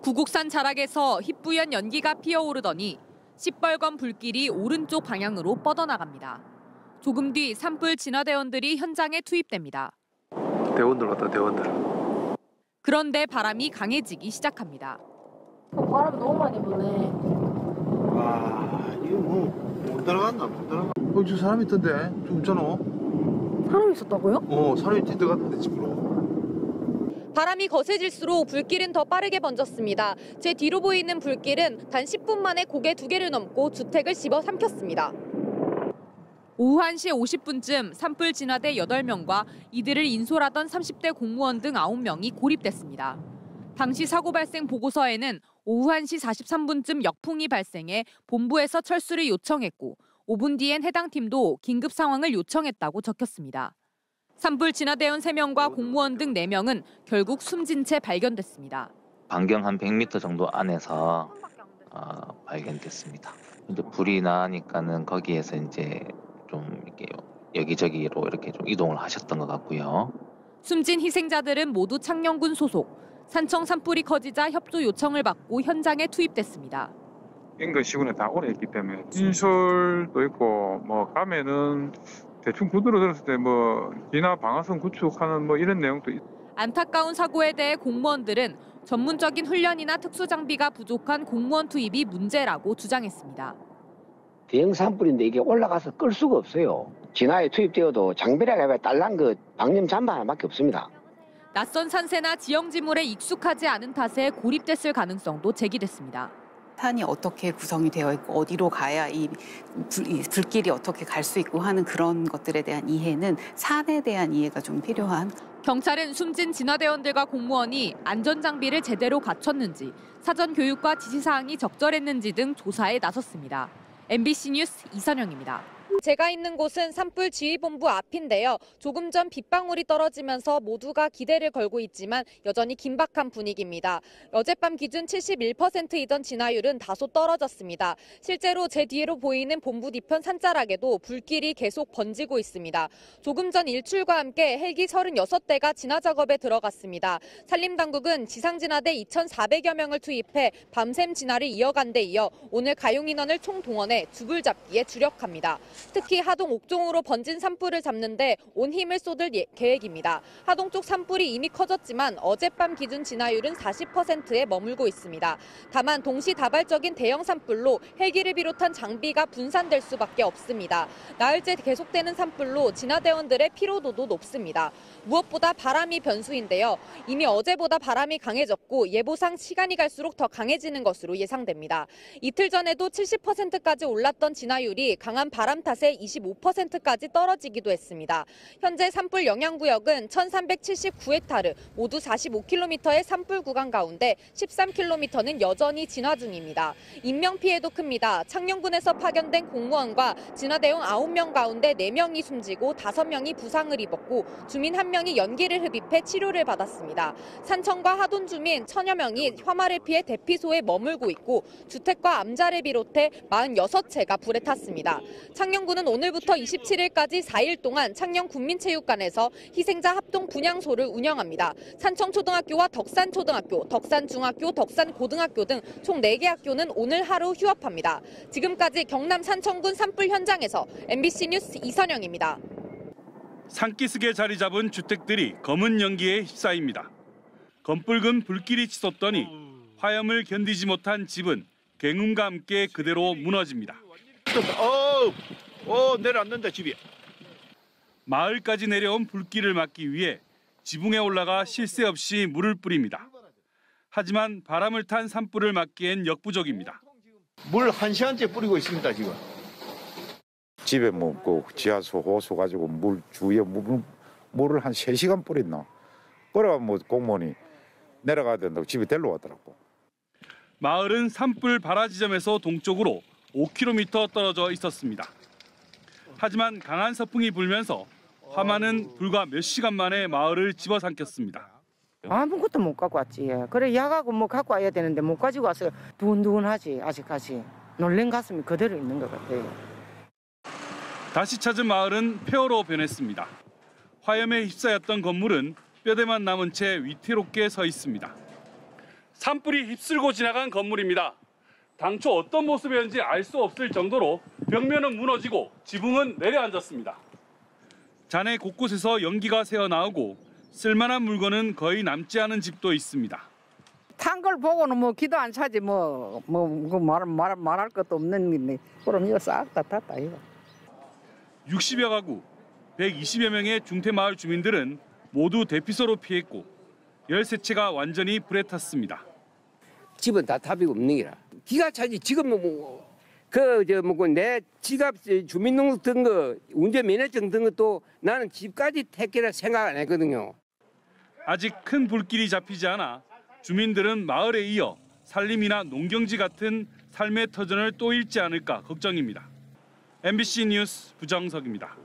구곡산 자락에서 희뿌연 연기가 피어오르더니 시뻘건 불길이 오른쪽 방향으로 뻗어나갑니다. 조금 뒤 산불 진화대원들이 현장에 투입됩니다. 대원들 같다, 대원들. 그런데 바람이 강해지기 시작합니다. 바람이 너무 많이 부네. 와, 이거 못 들어갔나, 못 들어갔나. 저 사람 있던데, 저 있잖아. 사람이 있었다고요? 사람이 뛰어갔는데, 집으로. 바람이 거세질수록 불길은 더 빠르게 번졌습니다. 제 뒤로 보이는 불길은 단 10분 만에 고개 2개를 넘고 주택을 집어삼켰습니다. 오후 1시 50분쯤 산불 진화대 8명과 이들을 인솔하던 30대 공무원 등 9명이 고립됐습니다. 당시 사고 발생 보고서에는 오후 1시 43분쯤 역풍이 발생해 본부에서 철수를 요청했고 5분 뒤엔 해당 팀도 긴급 상황을 요청했다고 적혔습니다. 산불 진화대원 3명과 공무원 등 4명은 결국 숨진 채 발견됐습니다. 반경 한 100m 정도 안에서 발견됐습니다. 이제 불이 나니까는 거기에서 이제 좀 이렇게 여기저기로 이렇게 좀 이동을 하셨던 것 같고요. 숨진 희생자들은 모두 창녕군 소속. 산청 산불이 커지자 협조 요청을 받고 현장에 투입됐습니다. 인근 시군에 다 오래 있기 때문에 인솔도 있고 가면은 대충 구두로 들었을 때 진화 방화선 구축하는 이런 내용도 안타까운 사고에 대해 공무원들은 전문적인 훈련이나 특수 장비가 부족한 공무원 투입이 문제라고 주장했습니다. 대형 산불인데 이게 올라가서 끌 수가 없어요. 진화에 투입되어도 장비라가 딸랑 방염 잠바 하나밖에 없습니다. 낯선 산세나 지형 지물에 익숙하지 않은 탓에 고립됐을 가능성도 제기됐습니다. 산이 어떻게 구성이 되어 있고 어디로 가야 이 불길이 어떻게 갈 수 있고 하는 그런 것들에 대한 이해는 산에 대한 이해가 좀 필요한. 경찰은 숨진 진화대원들과 공무원이 안전장비를 제대로 갖췄는지, 사전 교육과 지시사항이 적절했는지 등 조사에 나섰습니다. MBC 뉴스 이선영입니다. 제가 있는 곳은 산불 지휘본부 앞인데요. 조금 전 빗방울이 떨어지면서 모두가 기대를 걸고 있지만 여전히 긴박한 분위기입니다. 어젯밤 기준 71%이던 진화율은 다소 떨어졌습니다. 실제로 제 뒤로 보이는 본부 뒤편 산자락에도 불길이 계속 번지고 있습니다. 조금 전 일출과 함께 헬기 36대가 진화 작업에 들어갔습니다. 산림당국은 지상진화대 2,400여 명을 투입해 밤샘 진화를 이어간 데 이어 오늘 가용 인원을 총동원해 죽을 잡기에 주력합니다. 특히 하동 옥종으로 번진 산불을 잡는데 온 힘을 쏟을 계획입니다. 하동 쪽 산불이 이미 커졌지만 어젯밤 기준 진화율은 40%에 머물고 있습니다. 다만 동시다발적인 대형 산불로 헬기를 비롯한 장비가 분산될 수밖에 없습니다. 나흘째 계속되는 산불로 진화대원들의 피로도도 높습니다. 무엇보다 바람이 변수인데요. 이미 어제보다 바람이 강해졌고 예보상 시간이 갈수록 더 강해지는 것으로 예상됩니다. 이틀 전에도 70%까지 올랐던 진화율이 강한 바람 탓에 25%까지 떨어지기도 했습니다. 현재 산불 영향구역은 1,379헥타르, 모두 45km의 산불 구간 가운데 13km는 여전히 진화 중입니다. 인명피해도 큽니다. 창녕군에서 파견된 공무원과 진화대원 9명 가운데 4명이 숨지고 5명이 부상을 입었고 주민 1명이 연기를 흡입해 치료를 받았습니다. 산청과 하돈 주민 1,000여 명이 화마를 피해 대피소에 머물고 있고 주택과 암자를 비롯해 46채가 불에 탔습니다. 창녕군은 오늘부터 27일까지 4일 동안 창녕군민체육관에서 희생자 합동 분향소를 운영합니다. 산청초등학교와 덕산초등학교, 덕산중학교, 덕산고등학교 등 총 4개 학교는 오늘 하루 휴업합니다. 지금까지 경남 산청군 산불 현장에서 MBC 뉴스 이선영입니다. 산기슭에 자리 잡은 주택들이 검은 연기에 휩싸입니다. 검붉은 불길이 치솟더니 화염을 견디지 못한 집은 굉음과 함께 그대로 무너집니다. 내려앉는다, 집이. 마을까지 내려온 불길을 막기 위해 지붕에 올라가 쉴 새 없이 물을 뿌립니다. 하지만 바람을 탄 산불을 막기엔 역부족입니다. 물 1시간째 뿌리고 있습니다, 지금. 집에 지하수, 호수 가지고 물 주위에 물을 한 3시간 뿌렸나. 그래가 공무원이 내려가야 된다고 집에 데려왔더라고. 마을은 산불 발화 지점에서 동쪽으로 5km 떨어져 있었습니다. 하지만 강한 서풍이 불면서 화마는 불과 몇 시간 만에 마을을 집어삼켰습니다. 아무것도 못 갖고 왔지. 그래 야가고 갖고 와야 되는데 못 가지고 와서 두근두근하지 아직까지. 놀란 가슴이 그대로 있는 것 같아요. 다시 찾은 마을은 폐허로 변했습니다. 화염에 휩싸였던 건물은 뼈대만 남은 채 위태롭게 서 있습니다. 산불이 휩쓸고 지나간 건물입니다. 당초 어떤 모습이었는지 알 수 없을 정도로 벽면은 무너지고 지붕은 내려앉았습니다. 잔해 곳곳에서 연기가 새어나오고 쓸만한 물건은 거의 남지 않은 집도 있습니다. 탄 걸 보고는 뭐 기도 안 차지 말할 것도 없는 건데 그럼 이거 싹 다 탔다 이거. 60여 가구, 120여 명의 중퇴마을 주민들은 모두 대피소로 피했고 13채가 완전히 불에 탔습니다. 집은 다 답이 없는 기라. 기가 차지. 지금은 내 지갑 주민등록 든 거, 운전면허증 든 것도 나는 집까지 택기라 생각 안 했거든요. 아직 큰 불길이 잡히지 않아 주민들은 마을에 이어 산림이나 농경지 같은 삶의 터전을 또 잃지 않을까 걱정입니다. MBC 뉴스 부정석입니다.